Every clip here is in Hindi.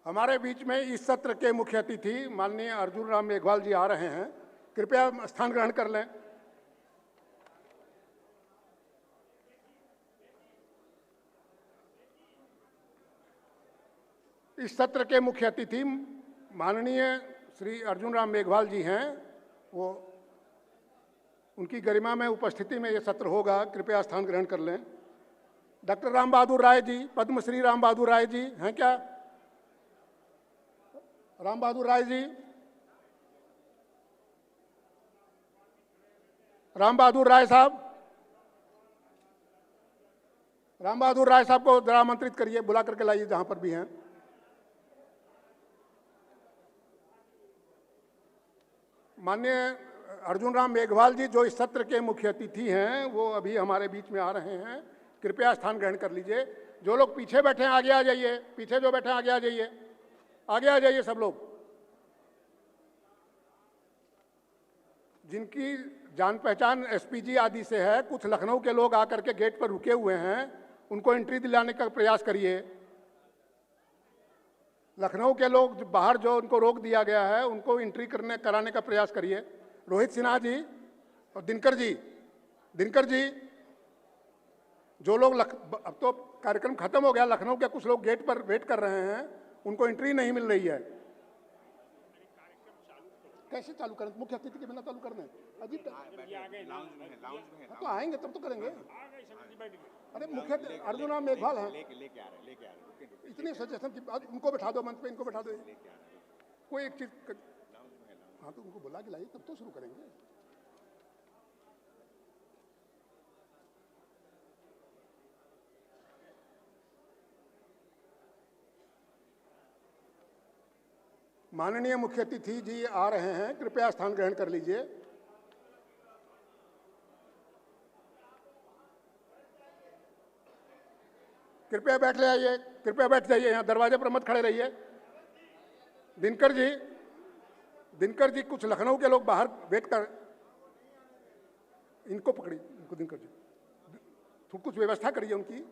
हमारे बीच में इस सत्र के मुख्य अतिथि माननीय अर्जुन राम मेघवाल जी आ रहे हैं। कृपया स्थान ग्रहण कर लें। इस सत्र के मुख्य अतिथि माननीय श्री अर्जुन राम मेघवाल जी हैं। वो उनकी गरिमा में उपस्थिति में ये सत्र होगा। कृपया स्थान ग्रहण कर लें। डॉक्टर राम बहादुर राय जी, पद्मश्री राम बहादुर राय जी हैं क्या? राम बहादुर राय जी, राम बहादुर राय साहब, राम बहादुर राय साहब को जरा आमंत्रित करिए, बुला करके लाइए जहां पर भी हैं। माननीय अर्जुन राम मेघवाल जी जो इस सत्र के मुख्य अतिथि हैं, वो अभी हमारे बीच में आ रहे हैं। कृपया स्थान ग्रहण कर लीजिए। जो लोग पीछे बैठे हैं आगे आ जाइए। पीछे जो बैठे हैं आगे आ जाइए। आगे आ जाइए सब लोग। जिनकी जान पहचान एसपीजी आदि से है, कुछ लखनऊ के लोग आकर के गेट पर रुके हुए हैं, उनको एंट्री दिलाने का प्रयास करिए। लखनऊ के लोग बाहर जो उनको रोक दिया गया है, उनको एंट्री कराने का प्रयास करिए। रोहित सिन्हा जी और दिनकर जी, जो लोग अब तो कार्यक्रम खत्म हो गया, लखनऊ के कुछ लोग गेट पर वेट कर रहे हैं, उनको एंट्री नहीं मिल रही है। कैसे चालू करें? मुख्य अतिथि के बिना चालू कर दें? अजीब। तो आएंगे तब तो करेंगे। अरे मुख्य अर्जुन राम मेघवाल हैं, इतनी सजेशन की बात। उनको बैठा दो मंच पे, इनको बैठा दो। कोई एक चीज। हाँ तो उनको बुला के लाइए, तब तो शुरू करेंगे। माननीय मुख्य अतिथि जी आ रहे हैं। कृपया स्थान ग्रहण कर लीजिए। कृपया बैठ जाइए। कृपया बैठ जाइए। यहाँ दरवाजे पर मत खड़े रहिए। दिनकर जी, कुछ लखनऊ के लोग बाहर वेट कर। इनको पकड़िए, इनको दिनकर जी, तो कुछ व्यवस्था करिए उनकी।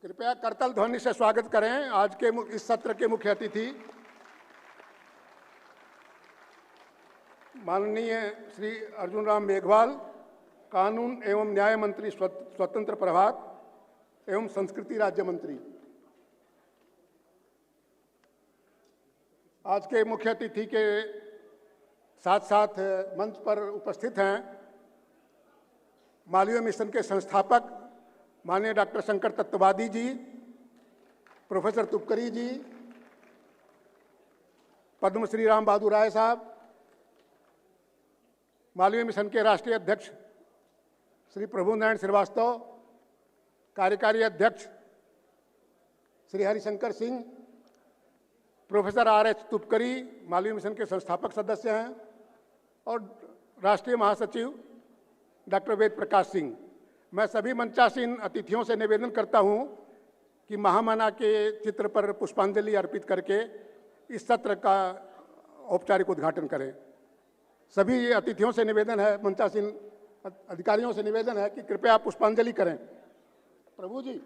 कृपया करताल ध्वनि से स्वागत करें आज के इस सत्र के मुख्य अतिथि माननीय श्री अर्जुन राम मेघवाल, कानून एवं न्याय मंत्री स्वतंत्र प्रभार एवं संस्कृति राज्य मंत्री। आज के मुख्य अतिथि के साथ साथ मंच पर उपस्थित हैं मालवीय मिशन के संस्थापक माननीय डॉक्टर शंकर तत्ववादी जी, प्रोफेसर तुपकरी जी, पद्मश्री राम बहादुर राय साहब, मालवीय मिशन के राष्ट्रीय अध्यक्ष श्री प्रभु नारायण श्रीवास्तव, कार्यकारी अध्यक्ष श्री हरिशंकर सिंह, प्रोफेसर आर.एच. तुपकरी मालवीय मिशन के संस्थापक सदस्य हैं, और राष्ट्रीय महासचिव डॉक्टर वेद प्रकाश सिंह। मैं सभी मंचासीन अतिथियों से निवेदन करता हूं कि महामना के चित्र पर पुष्पांजलि अर्पित करके इस सत्र का औपचारिक उद्घाटन करें। सभी अतिथियों से निवेदन है, मंचासीन अधिकारियों से निवेदन है कि कृपया पुष्पांजलि करें। प्रभु जी,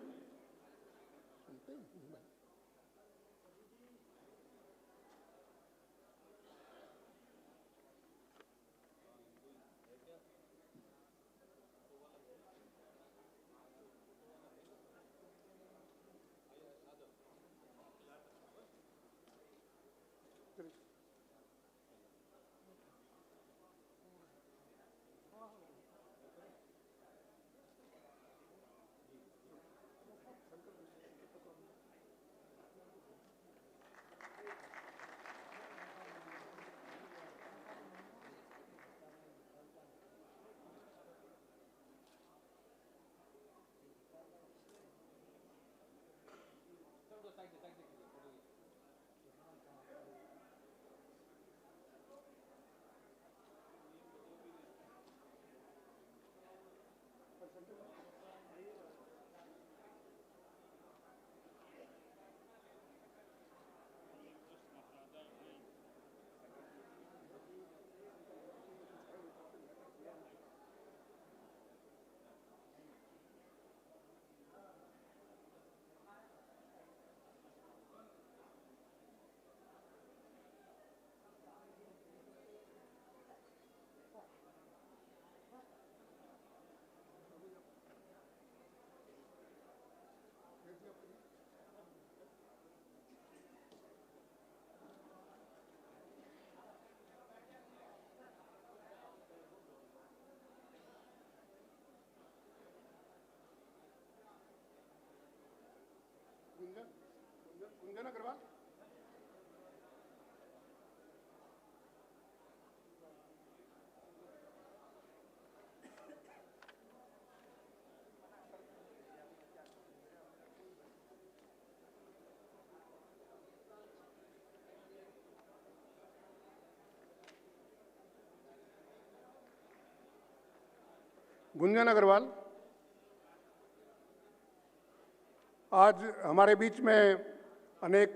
गुंजन अग्रवाल। आज हमारे बीच में अनेक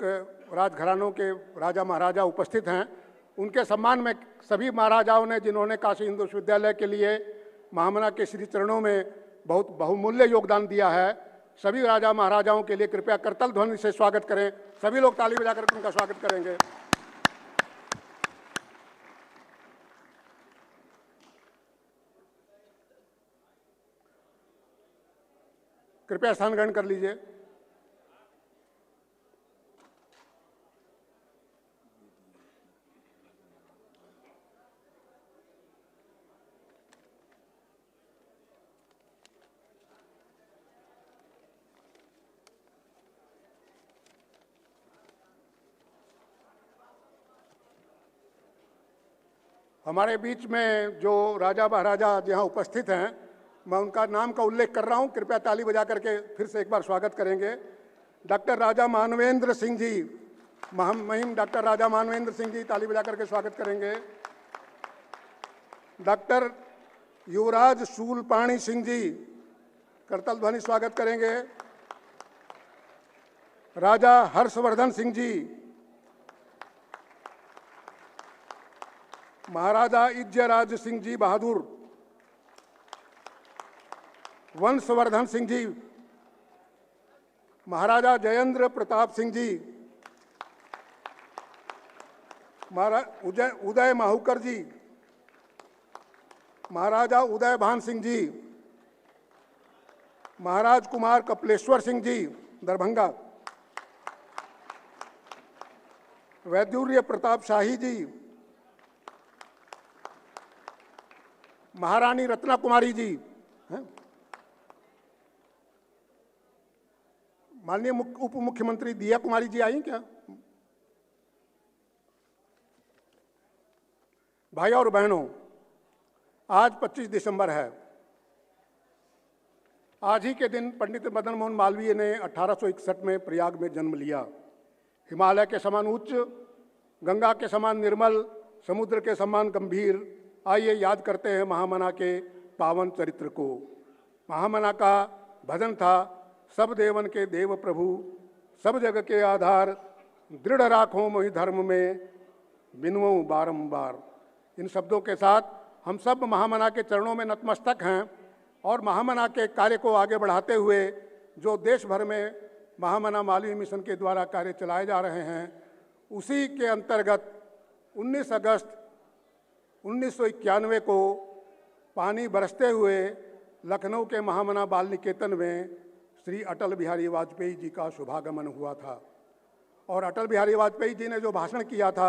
राजघरानों के राजा महाराजा उपस्थित हैं। उनके सम्मान में सभी महाराजाओं ने जिन्होंने काशी हिंदू विश्वविद्यालय के लिए महामना के श्री चरणों में बहुत बहुमूल्य योगदान दिया है, सभी राजा महाराजाओं के लिए कृपया करतल ध्वनि से स्वागत करें। सभी लोग ताली बजाकर उनका स्वागत करेंगे। कृपया स्थान ग्रहण कर लीजिए। हमारे बीच में जो राजा महाराजा यहाँ उपस्थित हैं, मैं उनका नाम का उल्लेख कर रहा हूँ, कृपया ताली बजा करके फिर से एक बार स्वागत करेंगे। डॉक्टर राजा मानवेंद्र सिंह जी, महिम डॉक्टर राजा मानवेंद्र सिंह जी, ताली बजा करके स्वागत करेंगे। डॉक्टर युवराज शूलपाणी सिंह जी, करतल ध्वनि स्वागत करेंगे। राजा हर्षवर्धन सिंह जी, महाराजा इज्जयराज सिंह जी बहादुर, वंशवर्धन सिंह जी, महाराजा जयेंद्र प्रताप सिंह जी, महाराजा उदय माहुकर जी, महाराजा उदय भान सिंह जी, महाराज कुमार कपिलेश्वर सिंह जी दरभंगा, वैदुर्य प्रताप शाही जी, महारानी रत्ना कुमारी जी, माननीय उप मुख्यमंत्री दिया कुमारी जी आई क्या? भाई और बहनों, आज 25 दिसंबर है। आज ही के दिन पंडित मदन मोहन मालवीय ने 1861 में प्रयाग में जन्म लिया। हिमालय के समान उच्च, गंगा के समान निर्मल, समुद्र के समान गंभीर, आइए याद करते हैं महामना के पावन चरित्र को। महामना का भजन था, सब देवन के देव प्रभु, सब जग के आधार, दृढ़ राखो मोहि धर्म में, बिनवऊं बारंबार। इन शब्दों के साथ हम सब महामना के चरणों में नतमस्तक हैं और महामना के कार्य को आगे बढ़ाते हुए जो देश भर में महामना मालवीय मिशन के द्वारा कार्य चलाए जा रहे हैं, उसी के अंतर्गत 19 अगस्त 1991 को पानी बरसते हुए लखनऊ के महामना बाल निकेतन में श्री अटल बिहारी वाजपेयी जी का शुभागमन हुआ था। और अटल बिहारी वाजपेयी जी ने जो भाषण किया था,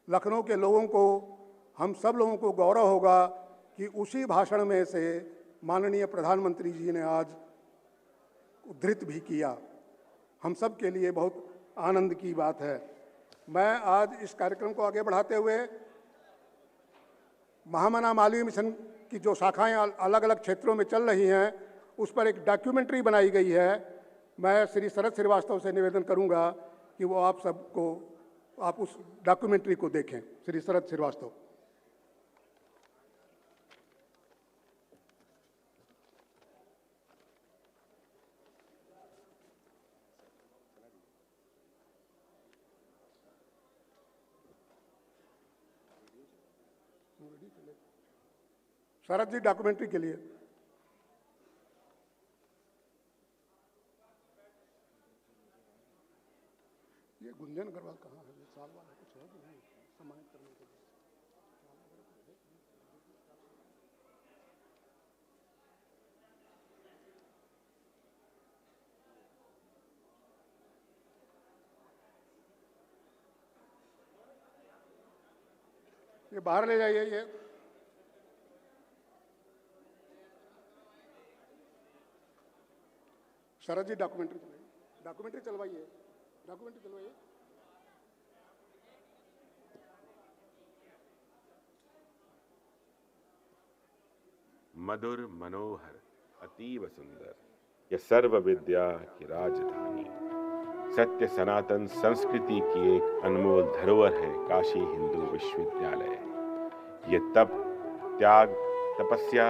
लखनऊ के लोगों को, हम सब लोगों को गौरव होगा कि उसी भाषण में से माननीय प्रधानमंत्री जी ने आज उद्धृत भी किया। हम सब के लिए बहुत आनंद की बात है। मैं आज इस कार्यक्रम को आगे बढ़ाते हुए महामना मालवीय मिशन की जो शाखाएं अलग अलग क्षेत्रों में चल रही हैं, उस पर एक डॉक्यूमेंट्री बनाई गई है। मैं श्री शरद श्रीवास्तव से निवेदन करूंगा कि वो आप उस डॉक्यूमेंट्री को देखें। श्री शरद श्रीवास्तव। शरद जी, डॉक्यूमेंट्री के लिए। ये गुंजन अग्रवाल कहाँ है? ये साल वाला कुछ है कि नहीं सम्मानित करने के लिए? ये बाहर ले जाइए। ये शरद जी, डॉक्यूमेंट्री चलवाइए। मधुर मनोहर अतीव सुंदर, यह सर्व विद्या की राजधानी, सत्य सनातन संस्कृति की एक अनमोल धरोहर है काशी हिंदू विश्वविद्यालय। ये तप, त्याग, तपस्या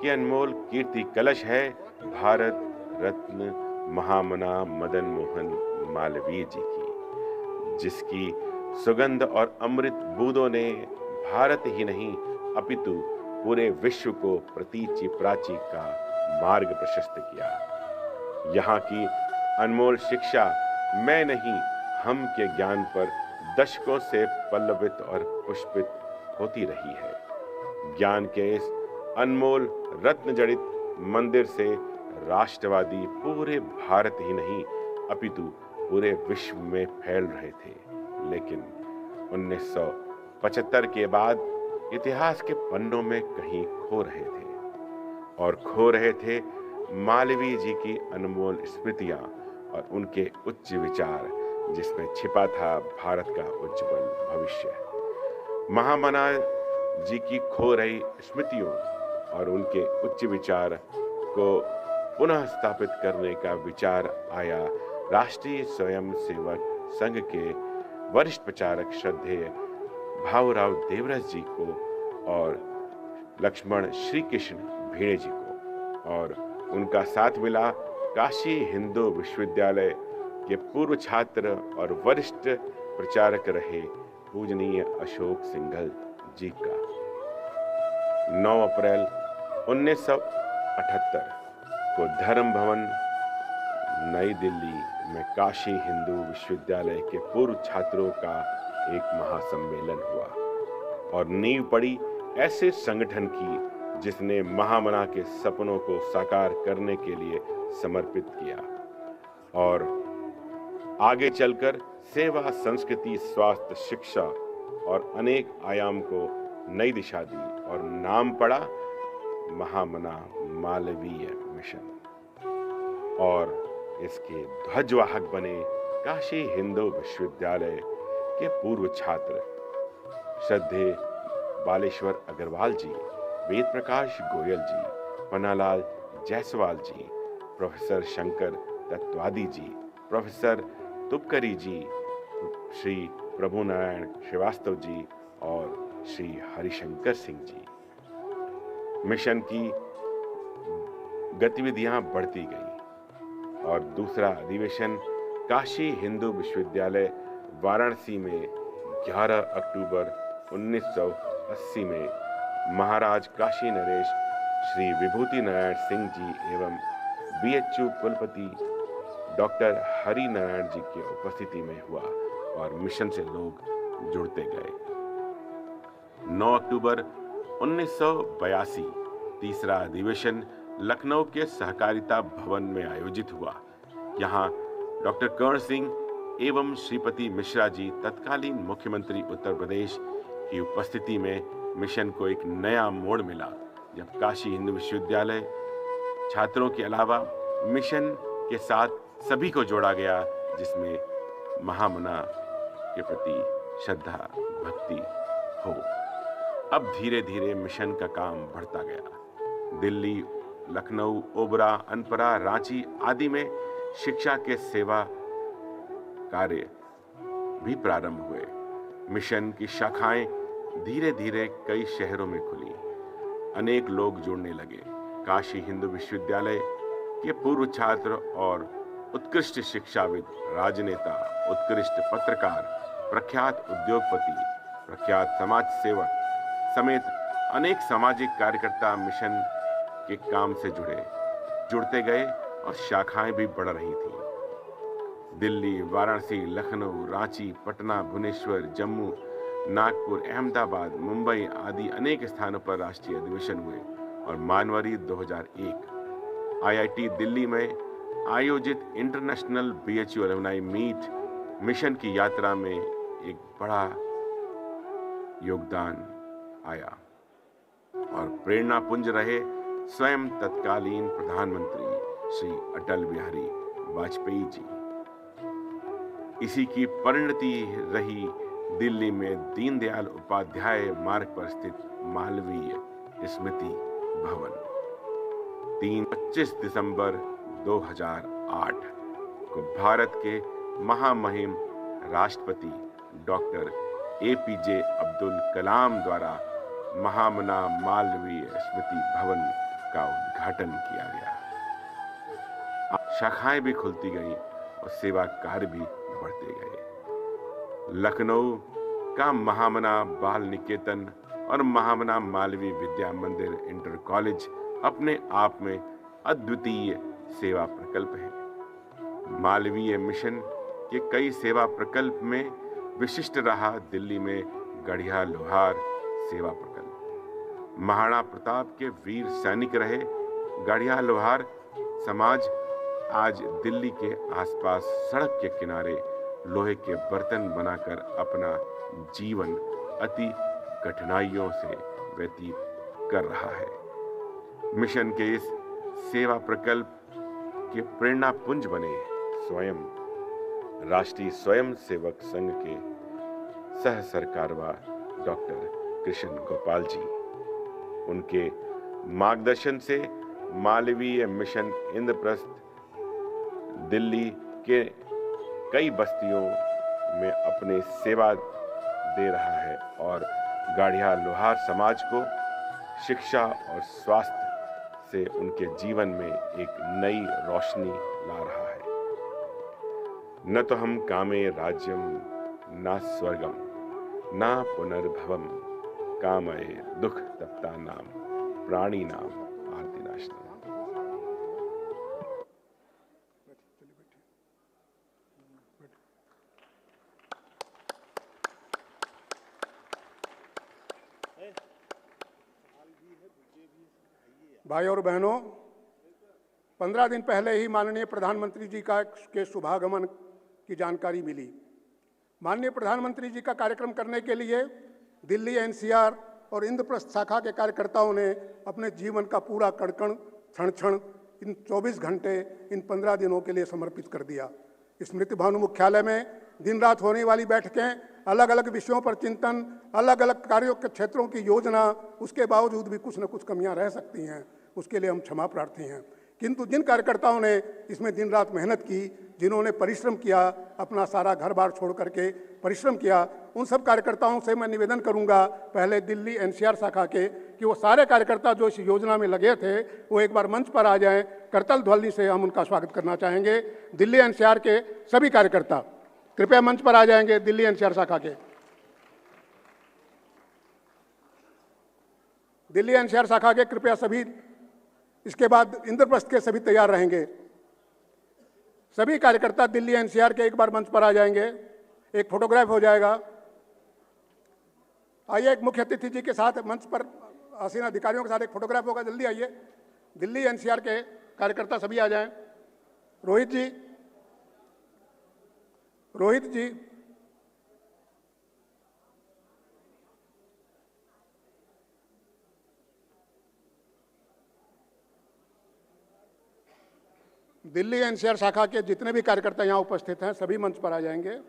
कि अनमोल कीर्ति कलश है भारत रत्न महामना मदन मोहन मालवीय जी की, जिसकी सुगंध और अमृत बूंदों ने भारत ही नहीं अपितु पूरे विश्व को प्रतीचि प्राची का मार्ग प्रशस्त किया। यहाँ की अनमोल शिक्षा मैं नहीं हम के ज्ञान पर दशकों से पल्लवित और पुष्पित होती रही है। ज्ञान के इस अनमोल रत्न जड़ित मंदिर से राष्ट्रवादी पूरे भारत ही नहीं अपितु पूरे विश्व में फैल रहे थे। लेकिन 1975 के बाद इतिहास के पन्नों में कहीं खो रहे थे, और खो रहे थे मालवीय जी की अनमोल स्मृतियां और उनके उच्च विचार, जिसमें छिपा था भारत का उज्जवल भविष्य। महामना जी की खो रही स्मृतियों और उनके उच्च विचार को पुनः स्थापित करने का विचार आया राष्ट्रीय स्वयंसेवक संघ के वरिष्ठ प्रचारक श्रद्धेय भाऊराव देवरस जी को और लक्ष्मण श्री कृष्ण भिड़े जी को, और उनका साथ मिला काशी हिंदू विश्वविद्यालय के पूर्व छात्र और वरिष्ठ प्रचारक रहे पूजनीय अशोक सिंघल जी का। 9 अप्रैल 1978 को धर्म भवन नई दिल्ली में काशी हिंदू विश्वविद्यालय के पूर्व छात्रों का एक महासम्मेलन हुआ और नींव पड़ी ऐसे संगठन की जिसने महामना के सपनों को साकार करने के लिए समर्पित किया और आगे चलकर सेवा, संस्कृति, स्वास्थ्य, शिक्षा और अनेक आयाम को नई दिशा दी और नाम पड़ा महामना मालवीय मिशन। और इसके ध्वजवाहक बने काशी हिंदू विश्वविद्यालय के पूर्व छात्र श्रद्धेय बालेश्वर अग्रवाल जी, वेद प्रकाश गोयल जी, पन्नालाल जायसवाल जी, प्रोफेसर शंकर तत्वादी जी, प्रोफेसर तुपकरी जी, श्री प्रभुनारायण श्रीवास्तव जी और श्री हरिशंकर सिंह जी। मिशन की गतिविधियां बढ़ती गई और दूसरा अधिवेशन काशी हिंदू विश्वविद्यालय वाराणसी में 11 अक्टूबर 1980 में महाराज काशी नरेश श्री विभूति नारायण सिंह जी एवं बीएचयू कुलपति डॉक्टर हरि नारायण जी की उपस्थिति में हुआ और मिशन से लोग जुड़ते गए। 9 अक्टूबर 1982 तीसरा अधिवेशन लखनऊ के सहकारिता भवन में आयोजित हुआ। यहाँ डॉक्टर कर्ण सिंह एवं श्रीपति मिश्रा जी तत्कालीन मुख्यमंत्री उत्तर प्रदेश की उपस्थिति में मिशन को एक नया मोड़ मिला, जब काशी हिंदू विश्वविद्यालय छात्रों के अलावा मिशन के साथ सभी को जोड़ा गया, जिसमें महामना के प्रति श्रद्धा भक्ति हो। अब धीरे धीरे मिशन का काम बढ़ता गया। दिल्ली, लखनऊ, ओबरा, अनपरा, रांची आदि में शिक्षा के सेवा कार्य भी प्रारंभ हुए। मिशन की शाखाएं धीरे धीरे कई शहरों में खुली, अनेक लोग जुड़ने लगे। काशी हिंदू विश्वविद्यालय के पूर्व छात्र और उत्कृष्ट शिक्षाविद, राजनेता, उत्कृष्ट पत्रकार, प्रख्यात उद्योगपति, प्रख्यात समाज सेवक समेत अनेक सामाजिक कार्यकर्ता मिशन के काम से जुड़ते गए और शाखाएं भी बढ़ रही थीं। दिल्ली, वाराणसी, लखनऊ, रांची, पटना, भुवनेश्वर, जम्मू, नागपुर, अहमदाबाद, मुंबई आदि अनेक स्थानों पर राष्ट्रीय अधिवेशन हुए और मानवरी 2001 आईआईटी दिल्ली में आयोजित international BHU alumni meet mission की यात्रा में एक बड़ा योगदान आया और प्रेरणा पुंज रहे स्वयं तत्कालीन प्रधानमंत्री श्री अटल बिहारी वाजपेयी जी। इसी की परिणति रही दिल्ली में दीनदयाल उपाध्याय मार्ग पर स्थित मालवीय स्मृति भवन। 25 दिसंबर 2008 को भारत के महामहिम राष्ट्रपति डॉक्टर एपीजे अब्दुल कलाम द्वारा महामना मालवीय स्मृति भवन का उद्घाटन किया गया। शाखाएं भी खुलती गईं और सेवा कार्य भी बढ़ते गए। लखनऊ का महामना बाल निकेतन और महामना मालवीय विद्या मंदिर इंटर कॉलेज अपने आप में अद्वितीय सेवा प्रकल्प है। मालवीय मिशन के कई सेवा प्रकल्प में विशिष्ट रहा दिल्ली में गढ़िया लोहार सेवा प्रकल्प। महाराणा प्रताप के वीर सैनिक रहे गढ़िया लोहार समाज आज दिल्ली के आसपास सड़क के किनारे लोहे के बर्तन बनाकर अपना जीवन अति कठिनाइयों से व्यतीत कर रहा है। मिशन के इस सेवा प्रकल्प के प्रेरणा पुंज बने स्वयं राष्ट्रीय स्वयं सेवक संघ के सह सरकारवा डॉक्टर कृष्ण गोपाल जी। उनके मार्गदर्शन से मालवीय मिशन इंद्रप्रस्थ दिल्ली के कई बस्तियों में अपने सेवा दे रहा है और गाढ़िया लोहार समाज को शिक्षा और स्वास्थ्य से उनके जीवन में एक नई रोशनी ला रहा है। न तो हम कामे राज्यम न स्वर्गम न पुनर्भवम कामये दुख तप्ता नाम प्राणी नाम आर्तिनाशनम। भाई और बहनों, 15 दिन पहले ही माननीय प्रधानमंत्री जी के शुभागमन की जानकारी मिली। माननीय प्रधानमंत्री जी का कार्यक्रम करने के लिए दिल्ली एनसीआर और इंद्रप्रस्थ शाखा के कार्यकर्ताओं ने अपने जीवन का पूरा कड़कण क्षण क्षण इन 24 घंटे इन 15 दिनों के लिए समर्पित कर दिया। स्मृति भवन मुख्यालय में दिन रात होने वाली बैठकें, अलग अलग विषयों पर चिंतन, अलग अलग कार्यों के क्षेत्रों की योजना, उसके बावजूद भी कुछ न कुछ कमियां रह सकती हैं, उसके लिए हम क्षमा प्रार्थी हैं। किंतु जिन कार्यकर्ताओं ने इसमें दिन रात मेहनत की, जिन्होंने परिश्रम किया, अपना सारा घर बार छोड़ करके परिश्रम किया, उन सब कार्यकर्ताओं से मैं निवेदन करूंगा, पहले दिल्ली एनसीआर शाखा के, कि वो सारे कार्यकर्ता जो इस योजना में लगे थे वो एक बार मंच पर आ जाएं। करतल ध्वनि से हम उनका स्वागत करना चाहेंगे। दिल्ली एनसीआर के सभी कार्यकर्ता कृपया मंच पर आ जाएंगे। दिल्ली एनसीआर शाखा के, दिल्ली एनसीआर शाखा के कृपया सभी, इसके बाद इंद्रप्रस्थ के सभी तैयार रहेंगे। सभी कार्यकर्ता दिल्ली एनसीआर के एक बार मंच पर आ जाएंगे, एक फोटोग्राफ हो जाएगा। आइए, एक मुख्य अतिथि जी के साथ मंच पर आसीन अधिकारियों के साथ एक फोटोग्राफ होगा। जल्दी आइए, दिल्ली एनसीआर के कार्यकर्ता सभी आ जाएं। रोहित जी, रोहित जी, दिल्ली एनसीआर शाखा के जितने भी कार्यकर्ता यहां उपस्थित हैं सभी मंच पर आ जाएंगे।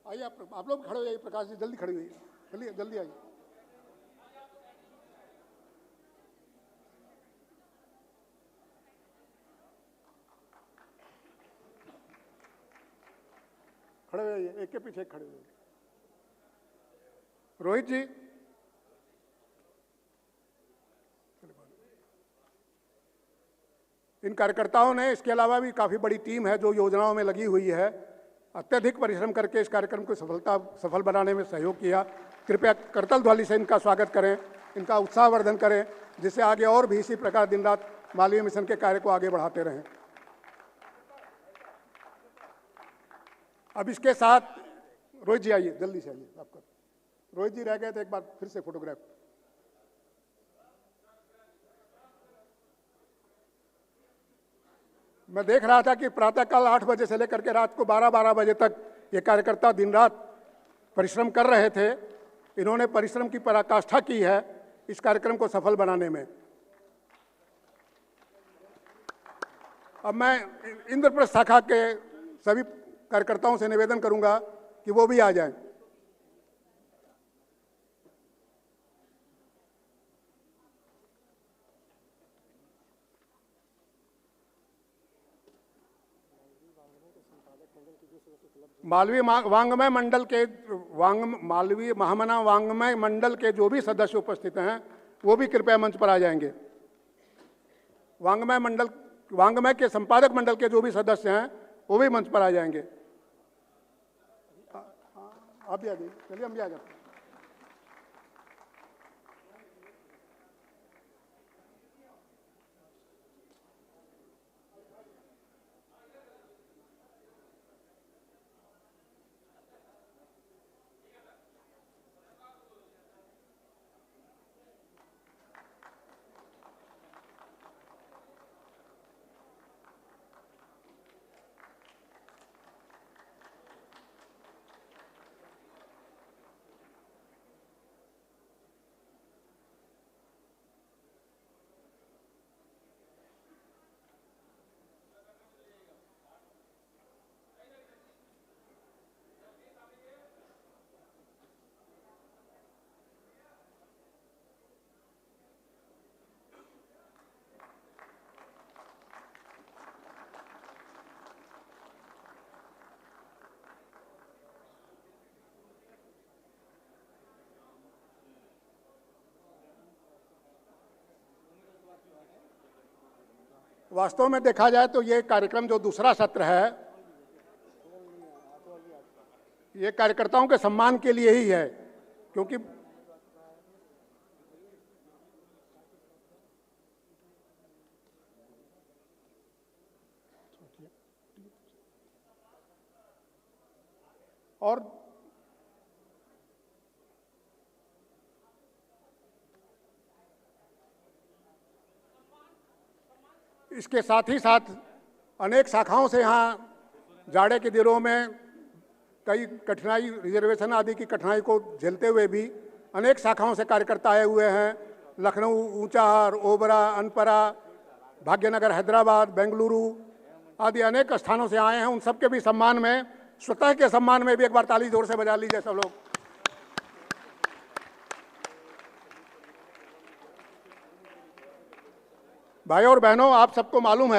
आइए, आप लोग खड़े हो जाइए। प्रकाश जी जल्दी खड़े होइए, जल्दी जल्दी आइए। खड़े हो जाइए, एक के पीछे एक खड़े हो जाइए। रोहित जी, इन कार्यकर्ताओं ने, इसके अलावा भी काफी बड़ी टीम है जो योजनाओं में लगी हुई है, अत्यधिक परिश्रम करके इस कार्यक्रम को सफल बनाने में सहयोग किया। कृपया करतल ध्वनि से इनका स्वागत करें, इनका उत्साहवर्धन करें, जिससे आगे और भी इसी प्रकार दिन रात मालवीय मिशन के कार्य को आगे बढ़ाते रहें। अब इसके साथ रोहित जी आइए, जल्दी से आइए। आपका रोहित जी रह गए थे, एक बार फिर से फोटोग्राफ। मैं देख रहा था कि प्रातःकाल 8 बजे से लेकर के रात को 12 बजे तक ये कार्यकर्ता दिन रात परिश्रम कर रहे थे। इन्होंने परिश्रम की पराकाष्ठा की है इस कार्यक्रम को सफल बनाने में। अब मैं इंद्रप्रस्थ शाखा के सभी कार्यकर्ताओं से निवेदन करूंगा कि वो भी आ जाएं। मालवीय महामना वांग्मय मंडल के जो भी सदस्य उपस्थित हैं वो भी कृपया मंच पर आ जाएंगे। वांग्मय के संपादक मंडल के जो भी सदस्य हैं वो भी मंच पर आ जाएंगे। आप भी आ जाइए, चलिए हम भी आ जाते हैं। वास्तव में देखा जाए तो ये कार्यक्रम जो दूसरा सत्र है, ये कार्यकर्ताओं के सम्मान के लिए ही है, क्योंकि और इसके साथ ही साथ अनेक शाखाओं से यहाँ जाड़े के दिनों में कई कठिनाई, रिजर्वेशन आदि की कठिनाई को झेलते हुए भी अनेक शाखाओं से कार्यकर्ता आए हुए हैं। लखनऊ, ऊंचाहार, ओबरा, अनपरा, भाग्यनगर, हैदराबाद, बेंगलुरु आदि अनेक स्थानों से आए हैं। उन सबके भी सम्मान में, स्वतः के सम्मान में भी एक बार ताली जोर से बजा लीजिए सब लोग। भाई और बहनों, आप सबको मालूम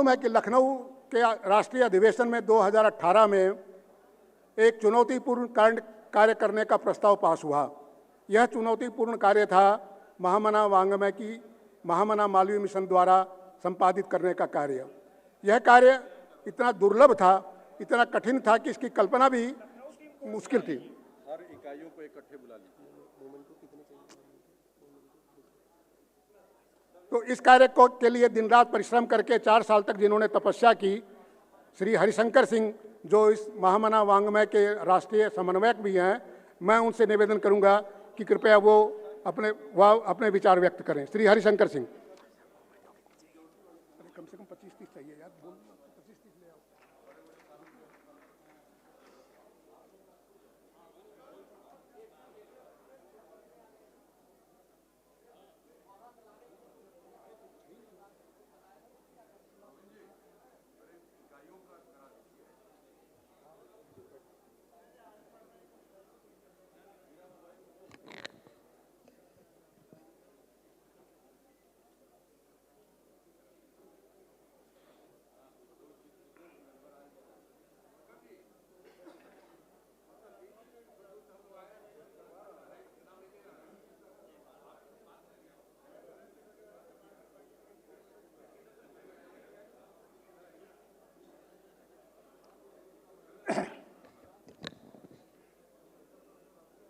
है कि लखनऊ के राष्ट्रीय अधिवेशन में 2018 में एक चुनौतीपूर्ण कार्य करने का प्रस्ताव पास हुआ। यह चुनौतीपूर्ण कार्य था महामना वांग्मय की महामना मालवीय मिशन द्वारा संपादित करने का कार्य। यह कार्य इतना दुर्लभ था, इतना कठिन था कि इसकी कल्पना भी मुश्किल थी। हर इकाइयों को इकट्ठे बुला लीजिए। तो इस कार्य को के लिए दिन रात परिश्रम करके 4 साल तक जिन्होंने तपस्या की, श्री हरिशंकर सिंह जो इस महामना वांग्मय के राष्ट्रीय समन्वयक भी हैं, मैं उनसे निवेदन करूंगा कि कृपया वो अपने विचार व्यक्त करें। श्री हरिशंकर सिंह। कम से कम 25-30 चाहिए यार, 25-30 ले आओ।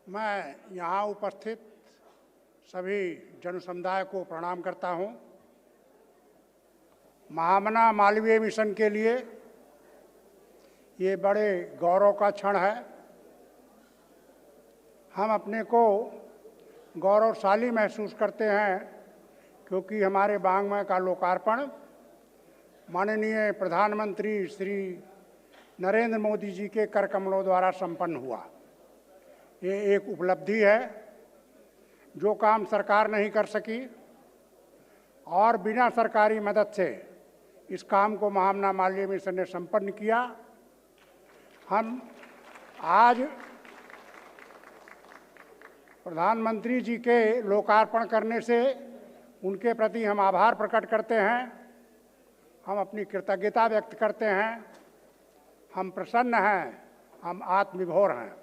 मैं यहाँ उपस्थित सभी जन समुदाय को प्रणाम करता हूँ। महामना मालवीय मिशन के लिए ये बड़े गौरव का क्षण है। हम अपने को गौरवशाली महसूस करते हैं क्योंकि हमारे वांग्मय का लोकार्पण माननीय प्रधानमंत्री श्री नरेंद्र मोदी जी के कर कमलों द्वारा संपन्न हुआ। ये एक उपलब्धि है। जो काम सरकार नहीं कर सकी और बिना सरकारी मदद से इस काम को महामना मालवीय मिशन ने संपन्न किया। हम आज प्रधानमंत्री जी के लोकार्पण करने से उनके प्रति हम आभार प्रकट करते हैं, हम अपनी कृतज्ञता व्यक्त करते हैं, हम प्रसन्न हैं, हम आत्मविभोर हैं।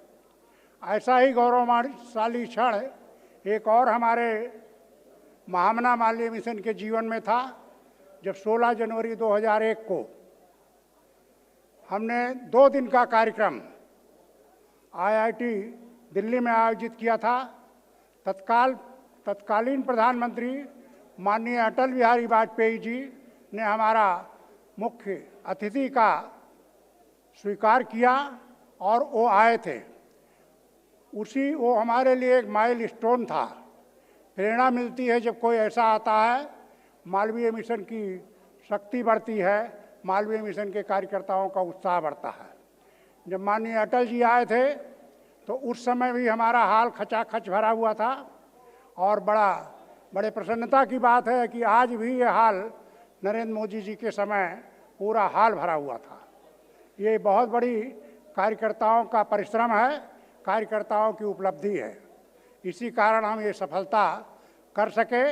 ऐसा ही गौरवशाली क्षण एक और हमारे महामना मालवीय मिशन के जीवन में था, जब 16 जनवरी 2001 को हमने 2 दिन का कार्यक्रम IIT दिल्ली में आयोजित किया था। तत्कालीन प्रधानमंत्री माननीय अटल बिहारी वाजपेयी जी ने हमारा मुख्य अतिथि का स्वीकार किया और वो आए थे। वो हमारे लिए एक माइलस्टोन था। प्रेरणा मिलती है जब कोई ऐसा आता है, मालवीय मिशन की शक्ति बढ़ती है, मालवीय मिशन के कार्यकर्ताओं का उत्साह बढ़ता है। जब माननीय अटल जी आए थे तो उस समय भी हमारा हाल खचाखच भरा हुआ था और बड़े प्रसन्नता की बात है कि आज भी ये हाल नरेंद्र मोदी जी के समय पूरा हाल भरा हुआ था। ये बहुत बड़ी कार्यकर्ताओं का परिश्रम है, कार्यकर्ताओं की उपलब्धि है। इसी कारण हम ये सफलता कर सके।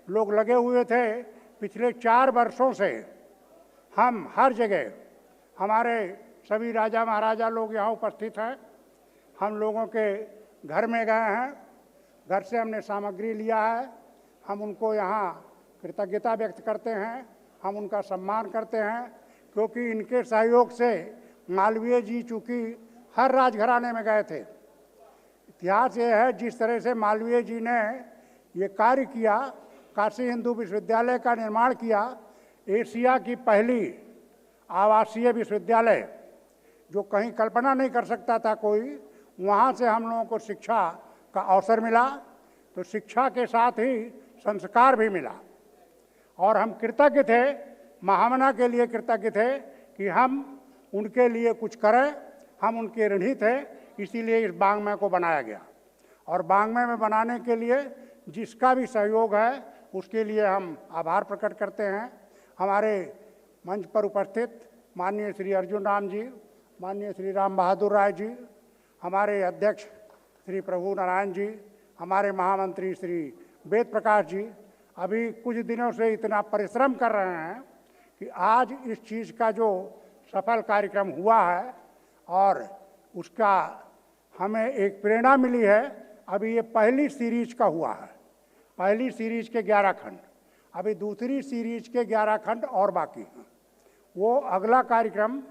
लोग लगे हुए थे। पिछले 4 वर्षों से हम हर जगह, हमारे सभी राजा महाराजा लोग यहाँ उपस्थित हैं, हम लोगों के घर में गए हैं, घर से हमने सामग्री लिया है, हम उनको यहाँ कृतज्ञता व्यक्त करते हैं, हम उनका सम्मान करते हैं, क्योंकि इनके सहयोग से मालवीय जी चूँकि हर राजघराने में गए थे। इतिहास ये है, जिस तरह से मालवीय जी ने ये कार्य किया, काशी हिंदू विश्वविद्यालय का निर्माण किया, एशिया की पहली आवासीय विश्वविद्यालय, जो कहीं कल्पना नहीं कर सकता था कोई, वहाँ से हम लोगों को शिक्षा का अवसर मिला। तो शिक्षा के साथ ही संस्कार भी मिला और हम कृतज्ञ थे, महामना के लिए कृतज्ञ थे कि हम उनके लिए कुछ करें, हम उनके ऋणी थे। इसीलिए इस बांग्मय को बनाया गया और बांग्मय में बनाने के लिए जिसका भी सहयोग है उसके लिए हम आभार प्रकट करते हैं। हमारे मंच पर उपस्थित माननीय श्री अर्जुन राम जी, माननीय श्री राम बहादुर राय जी, हमारे अध्यक्ष श्री प्रभु नारायण जी, हमारे महामंत्री श्री वेद प्रकाश जी अभी कुछ दिनों से इतना परिश्रम कर रहे हैं कि आज इस चीज़ का जो सफल कार्यक्रम हुआ है और उसका हमें एक प्रेरणा मिली है। अभी ये पहली सीरीज का हुआ है, पहली सीरीज के 11 खंड, अभी दूसरी सीरीज के 11 खंड और बाकी हैं। वो अगला कार्यक्रम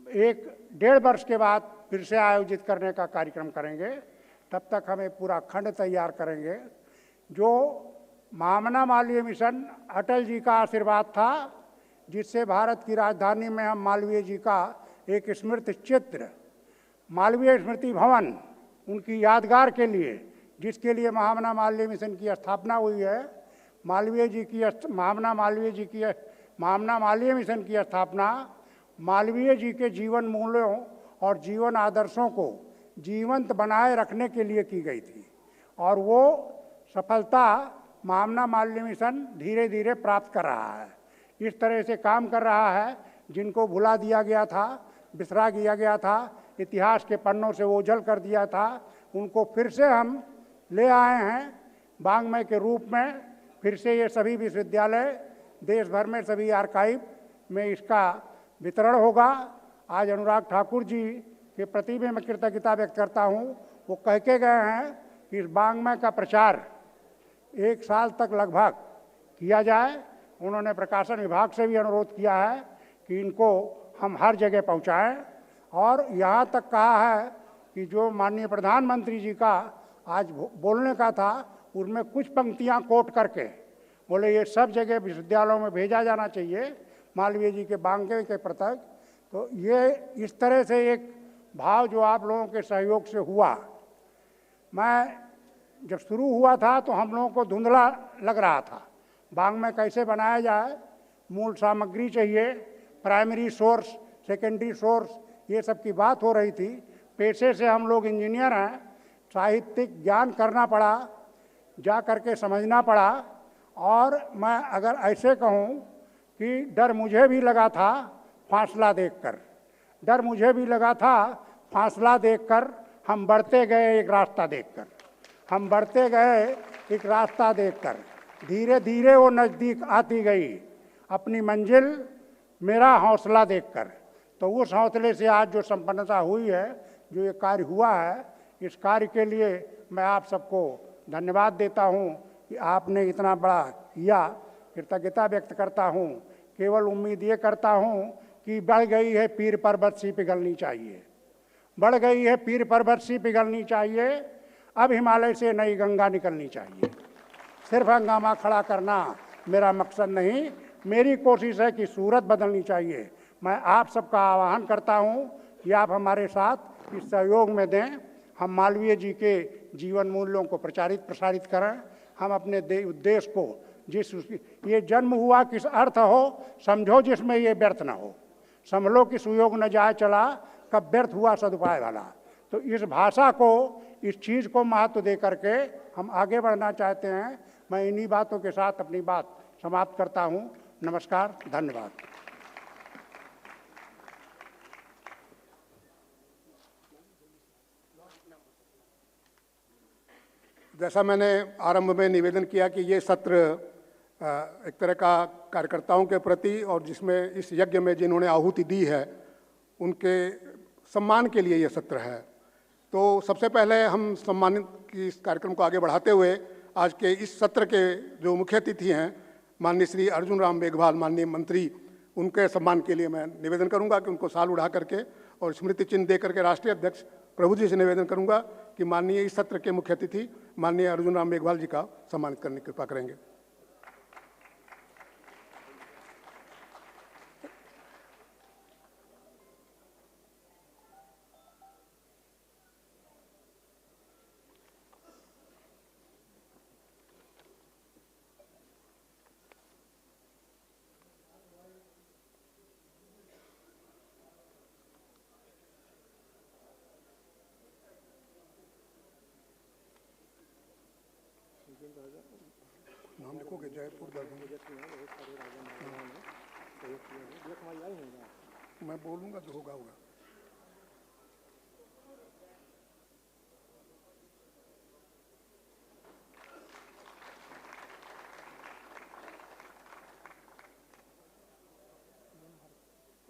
1-1.5 वर्ष के बाद फिर से आयोजित करने का कार्यक्रम करेंगे। तब तक हमें पूरा खंड तैयार करेंगे। जो महामना मालवीय मिशन अटल जी का आशीर्वाद था, जिससे भारत की राजधानी में हम मालवीय जी का एक स्मृति चित्र, मालवीय स्मृति भवन, उनकी यादगार के लिए, जिसके लिए महामना मालवीय मिशन की स्थापना हुई है, महामना मालवीय मिशन की स्थापना मालवीय जी के जीवन मूल्यों और जीवन आदर्शों को जीवंत बनाए रखने के लिए की गई थी और वो सफलता महामना मालवीय मिशन धीरे धीरे प्राप्त कर रहा है। इस तरह से काम कर रहा है, जिनको भुला दिया गया था, बिसरा दिया गया था, इतिहास के पन्नों से ओझल कर दिया था, उनको फिर से हम ले आए हैं बांग्मय के रूप में। फिर से ये सभी विश्वविद्यालय देश भर में सभी आर्काइव में इसका वितरण होगा। आज अनुराग ठाकुर जी के प्रति भी मैं कृतज्ञता व्यक्त करता हूँ। वो कह के गए हैं कि इस बांग्मय का प्रचार 1 साल तक लगभग किया जाए। उन्होंने प्रकाशन विभाग से भी अनुरोध किया है कि इनको हम हर जगह पहुँचाएँ और यहाँ तक कहा है कि जो माननीय प्रधानमंत्री जी का आज बोलने का था, उसमें कुछ पंक्तियाँ कोट करके बोले ये सब जगह विश्वविद्यालयों में भेजा जाना चाहिए मालवीय जी के बांग्मय के प्रति। तो ये इस तरह से एक भाव जो आप लोगों के सहयोग से हुआ। मैं जब शुरू हुआ था तो हम लोगों को धुंधला लग रहा था, बांग्मय कैसे बनाया जाए, मूल सामग्री चाहिए, प्राइमरी सोर्स, सेकेंडरी सोर्स, ये सब की बात हो रही थी। पेशे से हम लोग इंजीनियर हैं, साहित्यिक ज्ञान करना पड़ा, जा करके समझना पड़ा। और मैं अगर ऐसे कहूँ कि डर मुझे भी लगा था फासला देखकर, डर मुझे भी लगा था फासला देखकर। हम बढ़ते गए एक रास्ता देखकर, हम बढ़ते गए एक रास्ता देखकर। धीरे धीरे वो नज़दीक आती गई अपनी मंजिल मेरा हौसला देखकर। तो उस हौसले से आज जो संपन्नता हुई है, जो ये कार्य हुआ है, इस कार्य के लिए मैं आप सबको धन्यवाद देता हूँ कि आपने इतना बड़ा किया। कृतज्ञता व्यक्त करता हूँ। केवल उम्मीद ये करता हूँ कि बढ़ गई है पीर पर्वत सी पिघलनी चाहिए, बढ़ गई है पीर पर्वत सी पिघलनी चाहिए। अब हिमालय से नई गंगा निकलनी चाहिए। सिर्फ हंगामा खड़ा करना मेरा मकसद नहीं, मेरी कोशिश है कि सूरत बदलनी चाहिए। मैं आप सबका आह्वान करता हूँ कि आप हमारे साथ इस सहयोग में दें। हम मालवीय जी के जीवन मूल्यों को प्रचारित प्रसारित करें। हम अपने उद्देश्य को, जिस ये जन्म हुआ किस अर्थ हो, समझो जिसमें ये व्यर्थ न हो। संभलो कि सुयोग न जाए चला, कब व्यर्थ हुआ सदुपाय वाला। तो इस भाषा को, इस चीज़ को महत्व दे करके हम आगे बढ़ना चाहते हैं। मैं इन्हीं बातों के साथ अपनी बात समाप्त करता हूँ। नमस्कार, धन्यवाद। जैसा मैंने आरंभ में निवेदन किया कि ये सत्र एक तरह का कार्यकर्ताओं के प्रति और जिसमें इस यज्ञ में जिन्होंने आहुति दी है उनके सम्मान के लिए ये सत्र है। तो सबसे पहले हम सम्मानित की इस कार्यक्रम को आगे बढ़ाते हुए आज के इस सत्र के जो मुख्य अतिथि हैं माननीय श्री अर्जुन राम मेघवाल, माननीय मंत्री, उनके सम्मान के लिए मैं निवेदन करूंगा कि उनको शाल उड़ा करके और स्मृति चिन्ह दे करके राष्ट्रीय अध्यक्ष प्रभु जी से निवेदन करूंगा कि माननीय इस सत्र के मुख्य अतिथि माननीय अर्जुन राम मेघवाल जी का सम्मानित करने की कृपा करेंगे। नाम लिखोगे जयपुर मैं बोलूंगा जो होगा होगा।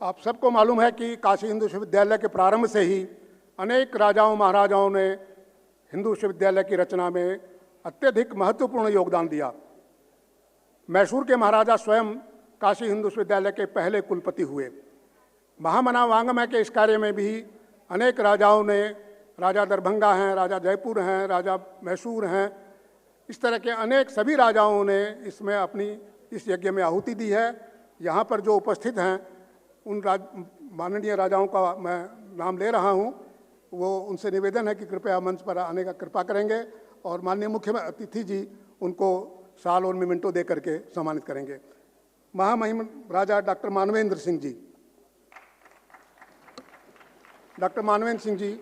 आप सबको मालूम है कि काशी हिंदू विश्वविद्यालय के प्रारंभ से ही अनेक राजाओं महाराजाओं ने हिंदू विश्वविद्यालय की रचना में अत्यधिक महत्वपूर्ण योगदान दिया। मैसूर के महाराजा स्वयं काशी हिंदू विश्वविद्यालय के पहले कुलपति हुए। महामना वांगमय के इस कार्य में भी अनेक राजाओं ने, राजा दरभंगा हैं, राजा जयपुर हैं, राजा मैसूर हैं, इस तरह के अनेक सभी राजाओं ने इसमें अपनी इस यज्ञ में आहुति दी है। यहाँ पर जो उपस्थित हैं उन माननीय राजाओं का मैं नाम ले रहा हूँ। वो उनसे निवेदन है कि कृपया मंच पर आने का कृपा करेंगे और माननीय मुख्य अतिथि जी उनको शाल और मिमेंटो दे करके सम्मानित करेंगे। महामहिम राजा डॉक्टर मानवेंद्र सिंह जी, डॉक्टर मानवेंद्र सिंह जी,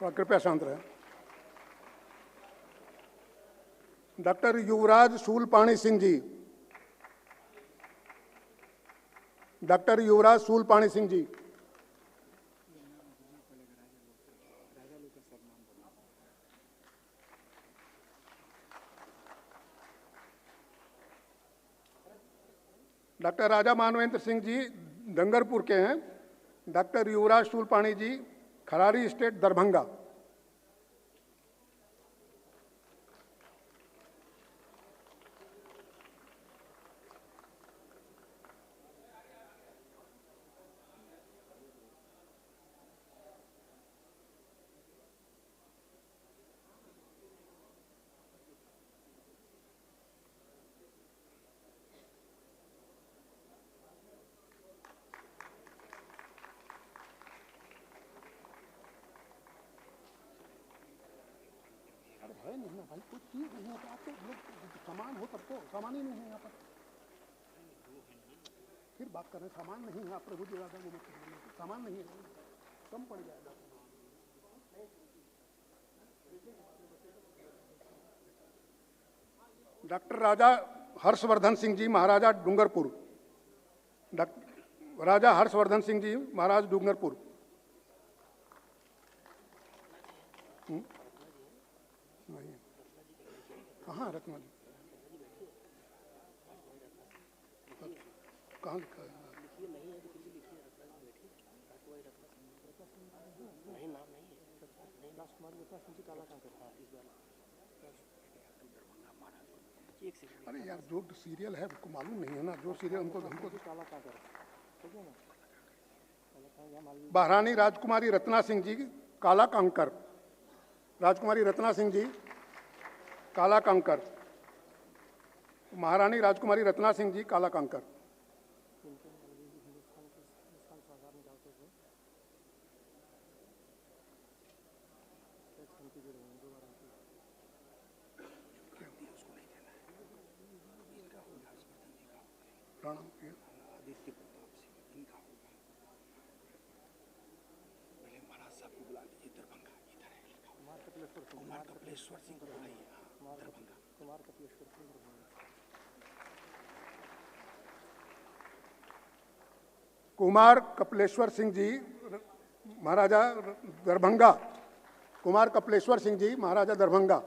कृपया शांत रहे। डॉक्टर युवराज सूलपाणी सिंह जी, डॉक्टर युवराज सूलपाणी सिंह जी, डॉक्टर राजा मानवेंद्र सिंह जी डंगरपुर के हैं। डॉक्टर युवराज सूलपाणी जी खरारी स्टेट दरभंगा। है नहीं ना भाई, कुछ चीज नहीं है तो आपको लोग सामान हो तब तो, सामान ही नहीं है यहाँ पर, फिर बात कर रहे हैं सामान नहीं है, आप प्रभु जी राजा वो मत करिए, सामान नहीं है, कम पड़ जाएगा। डॉक्टर राजा हर्षवर्धन सिंह जी महाराजा डूंगरपुर, डॉक्टर राजा हर्षवर्धन सिंह जी महाराज डूंगरपुर। नहीं, कहाँ रत्ना जी, कहाँ लिखा है? अरे यार जो सीरियल है उसको मालूम नहीं है ना, जो सीरियल हमको महारानी राजकुमारी रत्ना सिंह जी काला कंकर, राजकुमारी रत्ना सिंह जी काला कंकर, महारानी राजकुमारी रत्ना सिंह जी काला कंकर। आदित्य प्रताप सिंह इनका होगा, पहले महाराज साहब को बुला लीजिए दरभंगा, इधर है लिखा हुआ कुमार कपिलेश्वर सिंह को बुलाइए दरभंगा। कुमार कपिलेश्वर सिंह कुमार कपिलेश्वर सिंह जी महाराजा दरभंगा, कुमार कपिलेश्वर सिंह जी महाराजा दरभंगा,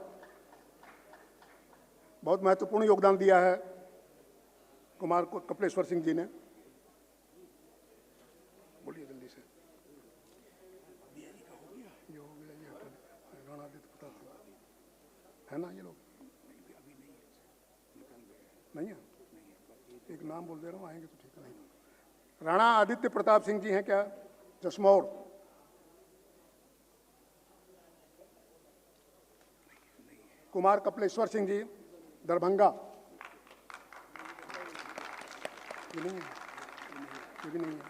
बहुत महत्वपूर्ण योगदान दिया है कुमार कपिलेश्वर सिंह जी ने। बोलिए जल्दी से। ये हो गया, ये राणा आदित्य प्रताप सिंह है ना, ये लोग नहीं है, एक नाम बोल दे रहा हूँ, आएंगे तो ठीक है। नहीं, राणा आदित्य प्रताप सिंह जी हैं क्या, जसमौर। कुमार कपिलेश्वर सिंह जी दरभंगा, ये नहीं है, ये भी नहीं है।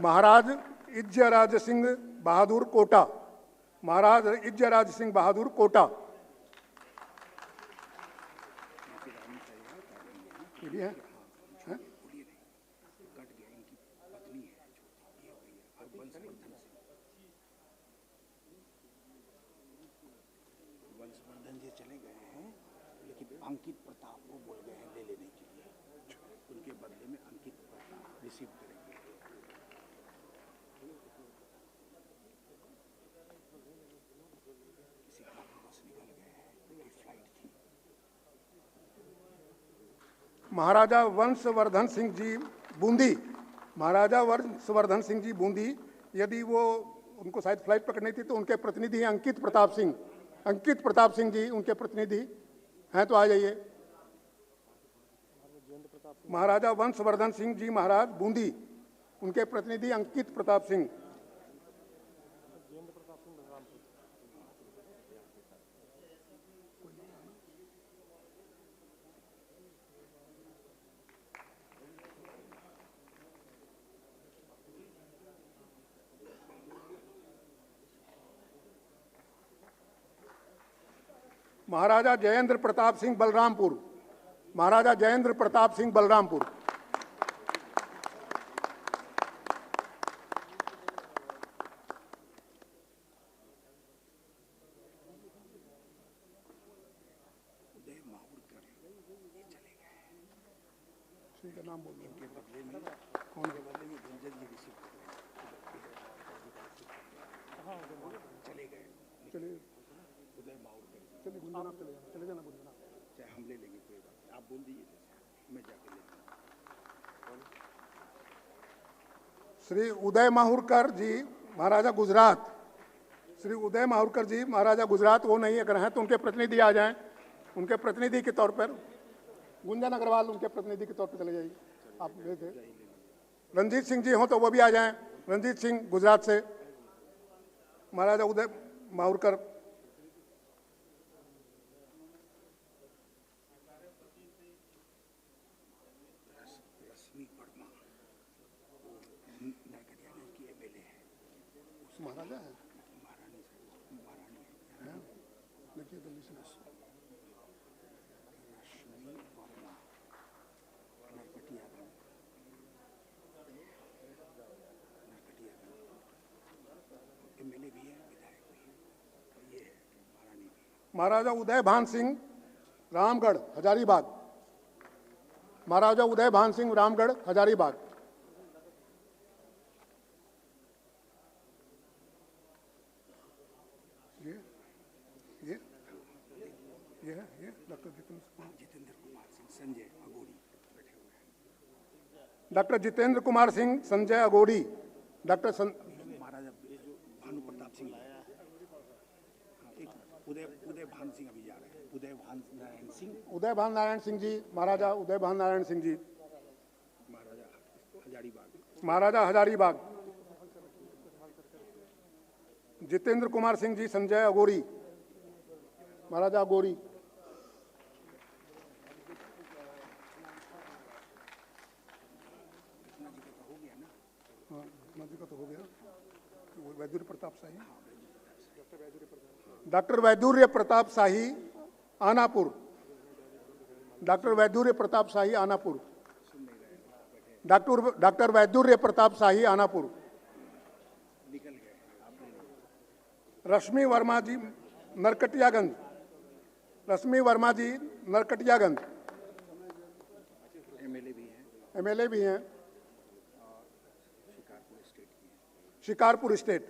महाराज इज्जराज सिंह बहादुर कोटा, महाराज इज्जराज सिंह बहादुर कोटा, ये भी है। वंशवर्धन जी चले गए हैं, लेकिन अंकित प्रताप को बोल गए हैं ले लेने के लिए, उनके बदले में अंकित प्रताप रिसीव करेंगे। किसी कारणवश निकल गए हैं, उनकी फ्लाइट थी। महाराजा वंशवर्धन सिंह जी बूंदी, महाराजा वंशवर्धन सिंह जी बूंदी, यदि वो उनको शायद फ्लाइट पकड़नी थी तो उनके प्रतिनिधि हैं अंकित प्रताप सिंह, अंकित प्रताप सिंह जी उनके प्रतिनिधि हैं, तो आ जाइए। महाराजा वंशवर्धन सिंह जी महाराज बूंदी, उनके प्रतिनिधि अंकित प्रताप सिंह। महाराजा जयेंद्र प्रताप सिंह बलरामपुर, महाराजा जयेंद्र प्रताप सिंह बलरामपुर। उदय माहुरकर ये चले गए, ठीक है, नाम बोल दो। इनके बदले में कौन के बदले में गुंजन जी रिसीव चले गए। चलिए उदय माहुरकर चलिए, गुंजना आप चले जाना, चले जाना गुंजना। चाहे हम ले लेंगे, कोई बात नहीं, आप बोल दीजिए जैसे मैं जाके ले लूँगा। श्री उदय माहुरकर जी महाराजा गुजरात, श्री उदय माहुरकर जी महाराजा गुजरात, वो नहीं अगर हैं तो उनके प्रतिनिधि आ जाएं, उनके प्रतिनिधि के तौर पर। गुंजन अग्रवाल उनके प्रतिनिधि के तौर पर चले जाइए, आप गए थे। रंजीत सिंह जी हों तो वो भी आ जाएं, रंजीत सिंह गुजरात से, महाराजा उदय माहुरकर। रश्मि वर्मा महाराजा है, देखिए जल्दी से। रश्मि वर्मा नरकटियागंज, एमएलए भी है, विधायक भी है, ये है महारानी भी है। महाराजा उदय भान सिंह रामगढ़ हजारीबाग, महाराजा उदय भान सिंह रामगढ़ हजारीबाग। ये डॉक्टर जितेंद्र कुमार सिंह संजय अगोरी बैठे हुए हैं। डॉक्टर जितेंद्र कुमार सिंह संजय अगोरी, डॉक्टर महाराजा भानु प्रताप सिंह लाया है, एक उदय भान सिंह अभी जा रहे हैं, उदय भान नारायण सिंह, उदय भान नारायण सिंह जी, महाराजा उदय भान नारायण सिंह जी, महाराजा हजारीबाग, महाराजा हजारीबाग। जितेंद्र कुमार सिंह जी संजय अगोरी, महाराजा अगोरी। हाँ, जी का तो हो गया। वो वैदुर्य प्रताप शाही, डॉक्टर वैदुर्य प्रताप शाही आनापुर, डॉक्टर वैदुर्य प्रताप शाही आनापुर, डॉक्टर वैदुर्य प्रताप शाही आनापुर। रश्मि वर्मा जी नरकटियागंज, रश्मि वर्मा जी नरकटियागंज, एमएलए भी हैं, एमएलए भी हैं, शिकारपुर स्टेट की हैं। शिकारपुर स्टेट।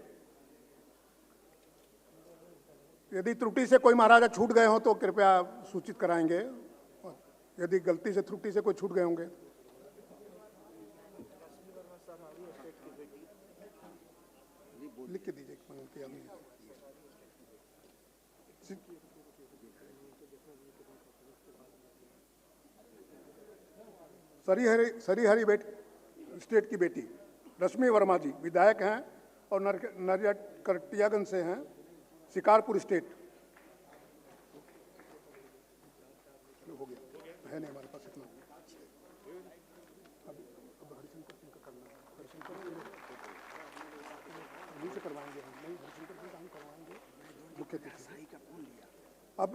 यदि त्रुटि से कोई महाराजा छूट गए हों तो कृपया सूचित कराएंगे, यदि गलती से त्रुटि से कोई छूट गए होंगे। लिख के दीजिए पंक्ति आनी है। सरीहरी स्टेट की बेटी रश्मि वर्मा जी विधायक हैं और नरकटियागंज से हैं, शिकारपुर स्टेट। हो गया है नहीं हमारे पास इतना। अब हरिशंकर सिंह का करना है, हरिशंकर से करवाएंगे हम, नहीं हरिशंकर सिंह का हम करवाएंगे मुख्य अतिथि। का कौन लिया? अब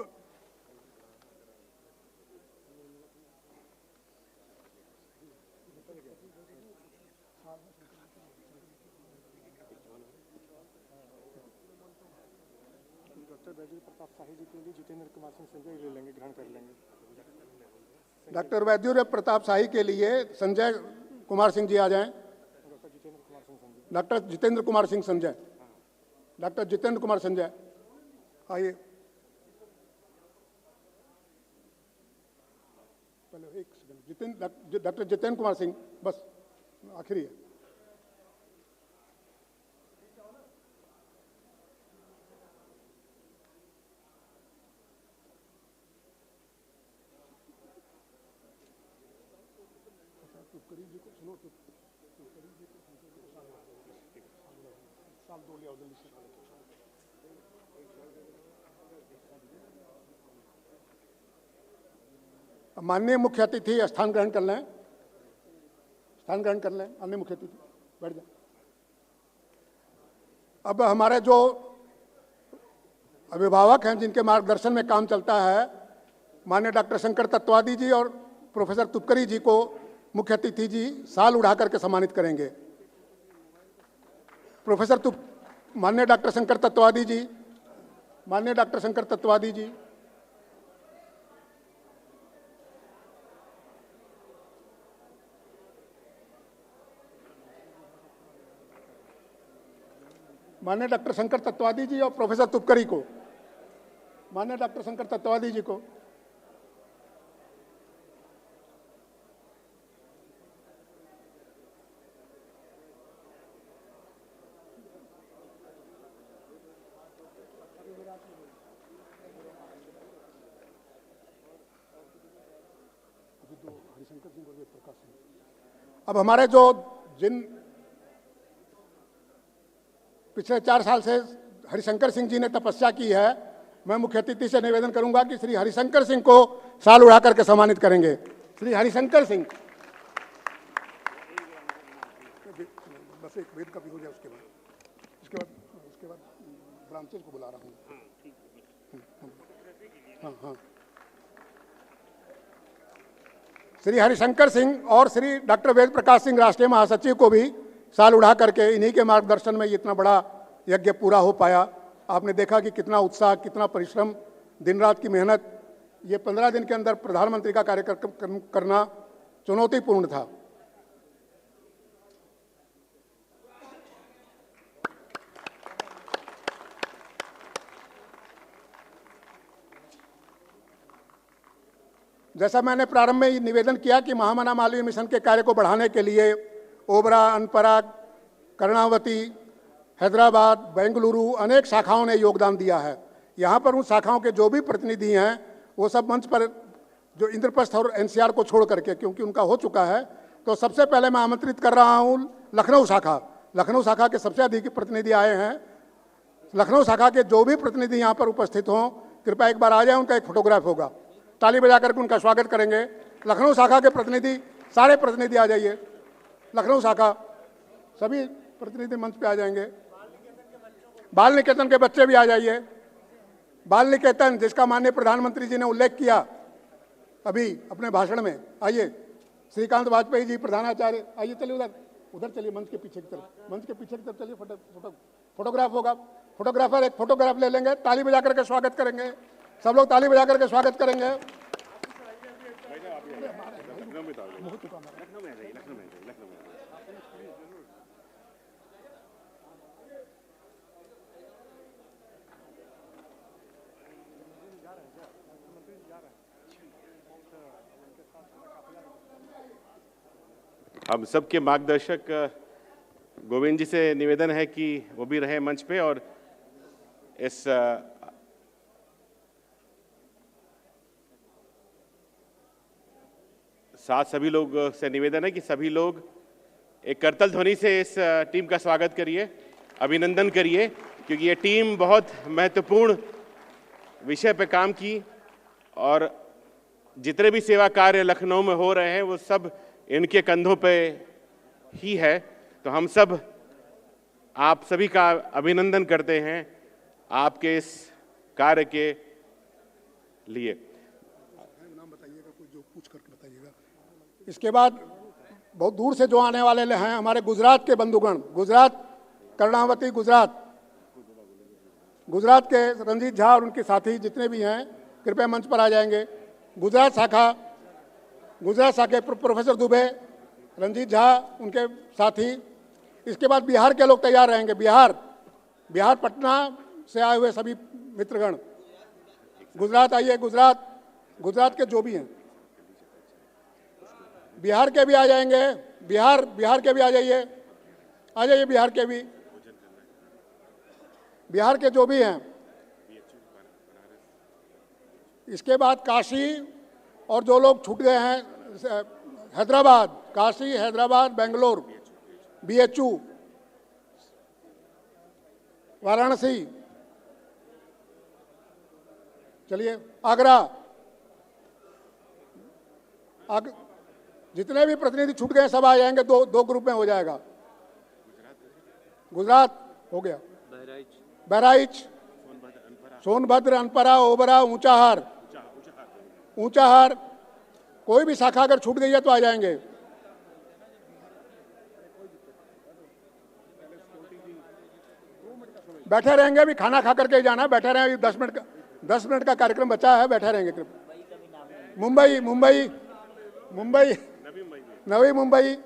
डॉक्टर वैद्य प्रताप शाही जी के लिए जितेंद्र कुमार सिंह संजय ले लेंगे, ग्रहण कर लेंगे। डॉक्टर वैद्य प्रताप शाही के लिए संजय कुमार सिंह जी आ जाएं। Doctor Jitendra Kumar Singh Sanjay, doctor Jitendra Kumar Singh Sanjay, doctor Jitendra Kumar Sanjay आइए। पहले एक सेकंड, डॉक्टर जितेंद्र कुमार सिंह, बस आखिरी है। जी को सुनो तो साल दो लिया जल्दी से। माननीय मुख्य अतिथि स्थान ग्रहण कर लें, स्थान ग्रहण कर लें। माननीय मुख्य अतिथि बैठ जाए। अब हमारे जो अभिभावक हैं जिनके मार्गदर्शन में काम चलता है, माननीय डॉक्टर शंकर तत्वादी जी और प्रोफेसर तुपकरी जी को मुख्य अतिथि जी साल उड़ा करके सम्मानित करेंगे। माननीय डॉक्टर शंकर तत्वादी जी, माननीय डॉक्टर शंकर तत्वादी जी, माननीय डॉक्टर शंकर तत्वादी जी और प्रोफेसर तुपकरी को, माननीय डॉक्टर शंकर तत्वादी जी को हरिशंकर सिंह और प्रकाश सिंह। अब हमारे जो जिन पिछले 4 साल से हरिशंकर सिंह जी ने तपस्या की है, मैं मुख्य अतिथि से निवेदन करूंगा कि श्री हरिशंकर सिंह को साल उड़ा करके सम्मानित करेंगे। श्री हरिशंकर सिंह, बस एक वेद का भी हो जाए उसके बाद उसके बाद ब्रांचेज को बुला रहा हूँ। हाँ हाँ। श्री हरिशंकर सिंह और श्री डॉक्टर वेद प्रकाश सिंह राष्ट्रीय महासचिव को भी साल उड़ा करके इन्हीं के मार्गदर्शन में इतना बड़ा यज्ञ पूरा हो पाया। आपने देखा कि कितना उत्साह, कितना परिश्रम, दिन रात की मेहनत, ये 15 दिन के अंदर प्रधानमंत्री का कार्यक्रम करना चुनौतीपूर्ण था। जैसा मैंने प्रारंभ में निवेदन किया कि महामना मालवीय मिशन के कार्य को बढ़ाने के लिए ओबरा, अनपरा, कर्णावती, हैदराबाद, बेंगलुरु अनेक शाखाओं ने योगदान दिया है। यहाँ पर उन शाखाओं के जो भी प्रतिनिधि हैं वो सब मंच पर, जो इंद्रप्रस्थ और एनसीआर को छोड़ करके, क्योंकि उनका हो चुका है, तो सबसे पहले मैं आमंत्रित कर रहा हूँ लखनऊ शाखा। लखनऊ शाखा के सबसे अधिक प्रतिनिधि आए हैं। लखनऊ शाखा के जो भी प्रतिनिधि यहाँ पर उपस्थित हों, कृपया एक बार आ जाए, उनका एक फोटोग्राफ होगा। ताली बजा करके उनका स्वागत करेंगे। लखनऊ शाखा के प्रतिनिधि, सारे प्रतिनिधि आ जाइए। लखनऊ शाखा सभी प्रतिनिधि मंच पे आ जाएंगे। बाल निकेतन के बच्चे भी आ जाइए। बाल निकेतन जिसका माननीय प्रधानमंत्री जी ने उल्लेख किया अभी अपने भाषण में, आइए। श्रीकांत वाजपेयी जी प्रधानाचार्य, आइए, चलिए उधर उधर चलिए, मंच के पीछे की तरफ, मंच के पीछे की तरफ चलिए। फोटोग्राफ होगा, फोटोग्राफर एक फोटोग्राफ ले लेंगे, ताली बजा करके स्वागत करेंगे। सब लोग ताली बजा करके स्वागत करेंगे। हम सबके मार्गदर्शक गोविंद जी से निवेदन है कि वो भी रहे मंच पे, और इस साथ सभी लोग से निवेदन है कि सभी लोग एक करतल ध्वनि से इस टीम का स्वागत करिए, अभिनंदन करिए, क्योंकि ये टीम बहुत महत्वपूर्ण विषय पे काम की, और जितने भी सेवा कार्य लखनऊ में हो रहे हैं वो सब इनके कंधों पे ही है। तो हम सब आप सभी का अभिनंदन करते हैं आपके इस कार्य के लिए। नाम बताइएगा, कोई जो पूछ करके बताइएगा। इसके बाद बहुत दूर से जो आने वाले हैं हमारे गुजरात के बंधुगण, गुजरात, कर्णावती गुजरात के रंजीत झा और उनके साथी जितने भी हैं कृपया मंच पर आ जाएंगे। गुजरात शाखा के प्रोफेसर दुबे, रंजीत झा, उनके साथी। इसके बाद बिहार के लोग तैयार रहेंगे। बिहार पटना से आए हुए सभी मित्रगण, गुजरात आइए। गुजरात के जो भी हैं, बिहार के भी आ जाएंगे। बिहार के भी आ जाइए, बिहार के भी, बिहार के जो भी हैं। इसके बाद काशी और जो लोग छूट गए हैं, हैदराबाद, काशी, हैदराबाद, बेंगलोर, BHU, वाराणसी, चलिए आगरा, जितने भी प्रतिनिधि छूट गए सब आ जाएंगे। दो ग्रुप में हो जाएगा। गुजरात हो गया, बहराइच, सोनभद्र, अनपरा, ओबरा, ऊंचाहार, कोई भी शाखा अगर छूट गई है तो आ जाएंगे। बैठे रहेंगे, अभी खाना खा करके जाना, बैठे रहेंगे। अभी 10 मिनट का कार्यक्रम बचा है, बैठे रहेंगे। मुंबई, नवी मुंबई,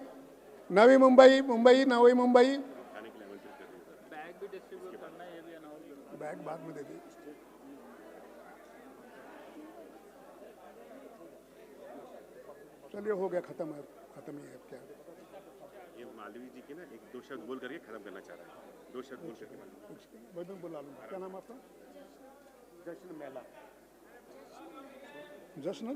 बैग बाद में दे दी। चलिए हो गया, खत्म ही है। क्या ये मालवीय जी के ना एक दो शब्द बोल करके खत्म करना चाह रहा है। 2 शब्द बोल करके बुला लूँगा। क्या नाम आपका? जश्न मेला, जश्न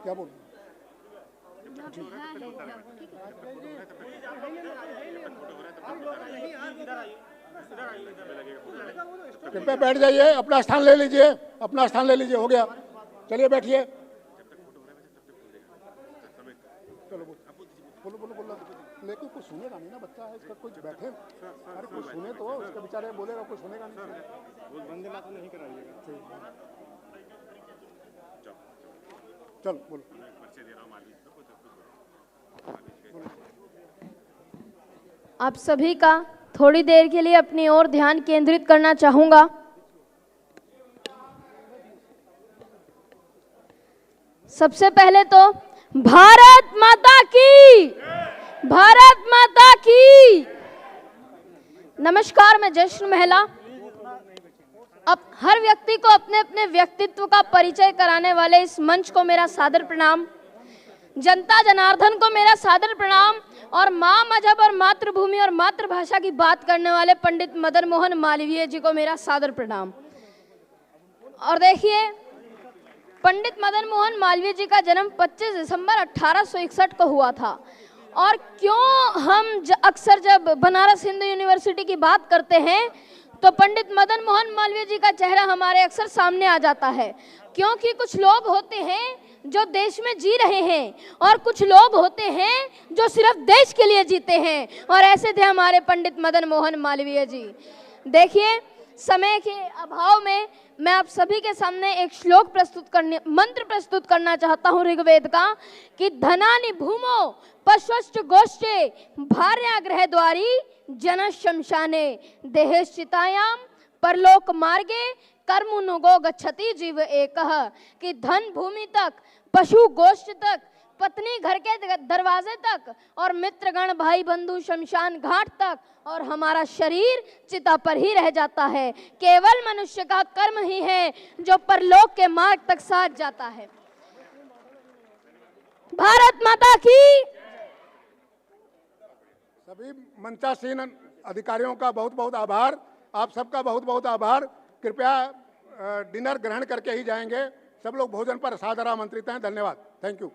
क्या बोल कृपया बैठ जाइए, अपना स्थान ले लीजिए, हो गया। चलिए बैठिए। लेकिन कुछ सुनेगा नहीं ना, बच्चा है इसका, कुछ बैठे, अरे कुछ सुने तो, उसका बेचारे बोलेगा, कुछ सुनेगा नहीं। वंदे मातरम नहीं कराइएगा। चल बोलो। आप सभी का थोड़ी देर के लिए अपनी ओर ध्यान केंद्रित करना चाहूंगा। सबसे पहले तो भारत माता की, भारत माता की नमस्कार। मैं जश्न महिला, अब हर व्यक्ति को अपने अपने व्यक्तित्व का परिचय कराने वाले इस मंच को मेरा सादर प्रणाम, जनता जनार्दन को मेरा सादर प्रणाम, और माँ मजहब और मातृभूमि और मातृभाषा की बात करने वाले पंडित मदन मोहन मालवीय जी को मेरा सादर प्रणाम। और देखिए, पंडित मदन मोहन मालवीय जी का जन्म 25 दिसंबर 1861 को हुआ था। और क्यों हम अक्सर जब बनारस हिंदू यूनिवर्सिटी की बात करते हैं तो पंडित मदन मोहन मालवीय जी का चेहरा हमारे अक्सर सामने आ जाता है, क्योंकि कुछ लोग होते हैं जो देश में जी रहे हैं और कुछ लोग होते हैं जो सिर्फ देश के लिए जीते हैं, और ऐसे थे हमारे पंडित मदन मोहन मालवीय जी। देखिए, समय के अभाव में मैं आप सभी के सामने एक श्लोक मंत्र प्रस्तुत करना चाहता हूँ ऋग्वेद का, कि धनानि भूमो पश्वश्च गोष्ठे भार्याग्रह द्वारी जन शमशाने देहेश्चितायाम परलोक मार्गे कर्मुनुगो गच्छति जीव एकः। कि धन भूमि तक, पशु गोष्ठ तक, पत्नी घर के दरवाजे तक, और मित्रगण भाई बंधु शमशान घाट तक, और हमारा शरीर चिता पर ही रह जाता है। केवल मनुष्य का कर्म ही है जो परलोक के मार्ग तक साथ जाता है। भारत माता की। सभी मंचासीन अधिकारियों का बहुत बहुत आभार, आप सबका बहुत बहुत आभार। कृपया डिनर ग्रहण करके ही जाएंगे, सब लोग भोजन पर सादर आमंत्रित हैं। धन्यवाद, थैंक यू।